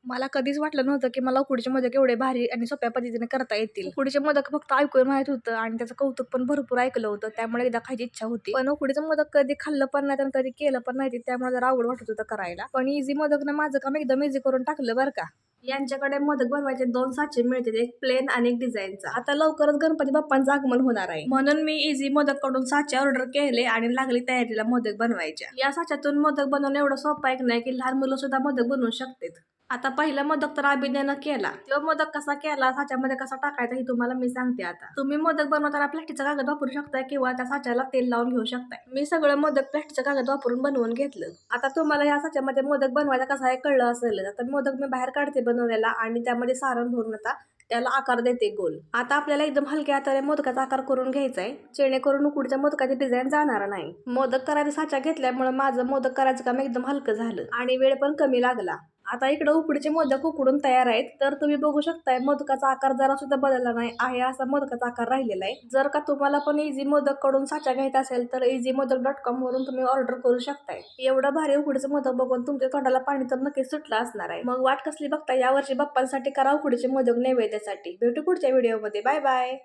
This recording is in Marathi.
मला कधीच वाटलं नव्हतं की मला उकडीचे मोदक एवढे भारी आणि सोप्या पद्धतीने करता येतील. उकडीचे मोदक फक्त ऐकून माहित होतं आणि त्याचं कौतुक पण भरपूर ऐकलं होतं, त्यामुळे एकदा खायची इच्छा होती. पण उकडीचं मोदक कधी खाल्लं पण नाही आणि कधी केलं पण नाही, त्यामुळे जरा अवघड वाटत होतं करायला. पण इझी मोदकनं माझं काम एकदम इझी करून टाकलं बरं का. यांच्याकडे मोदक बनवायचे 2 साचे मिळतील, एक प्लेन आणि एक डिझाईनचा. आता लवकरच गणपती बाप्पांचं आगमन होणार आहे, म्हणून मी इझी मोदक कडून साचे ऑर्डर केले आणि लागली तयारीला मोदक बनवायच्या. या साच्यातून मोदक बनवणं एवढं सोपं आहे की नाही की लहान मुलं सुद्धा मोदक बनवू शकतात. आता पहिला मोदक तर अभिनयानं केला, तो मोदक कसा केला, साच्यामध्ये कसा टाकायचा हे तुम्हाला मी सांगते. आता तुम्ही मोदक बनवताना प्लास्टिकचा कागद वापरू शकताय किंवा त्या साच्याला तेल लावून घेऊ शकताय. मी सगळं मोदक प्लास्टिकचा कागद वापरून बनवून घेतलं. आता तुम्हाला या साच्यामध्ये मोदक बनवायचा कसा आहे कळलं असेल. आता मोदक मी बाहेर काढते बनवलेला आणि त्यामध्ये सारण भरून आता त्याला आकार देते गोल. आता आपल्याला एकदम हलक्या हाताने मोदकाचा आकार करून घ्यायचा आहे, जेणेकरून उकडीच्या मोदकाची डिझाईन जाणार नाही. मोदक करायचा साचा घेतल्यामुळे माझं मोदक करायचं काम एकदम हलकं झालं आणि वेळ पण कमी लागला. आता इकडे उकडीचे मोदक उकडून तयार आहेत, तर तुम्ही बघू शकताय मोदकाचा आकार जरा सुद्धा बदलला नाही आहे, असा मोदकाचा आकार राहिलेला आहे. जर का तुम्हाला पण इझी मोदक कडून साचा घ्यायचा असेल तर easymodak.com वरून तुम्ही ऑर्डर करू शकताय. एवढं भारी उकडीचं मोदक बघून तुमच्या तोंडाला पाणी तर नक्कीच सुटलं असणार आहे. मग वाट कसली बघताय, यावर्षी बाप्पांसाठी करा उकडीचे मोदक नैवेद्यासाठी. भेटू पुढच्या व्हिडिओमध्ये. Bye bye.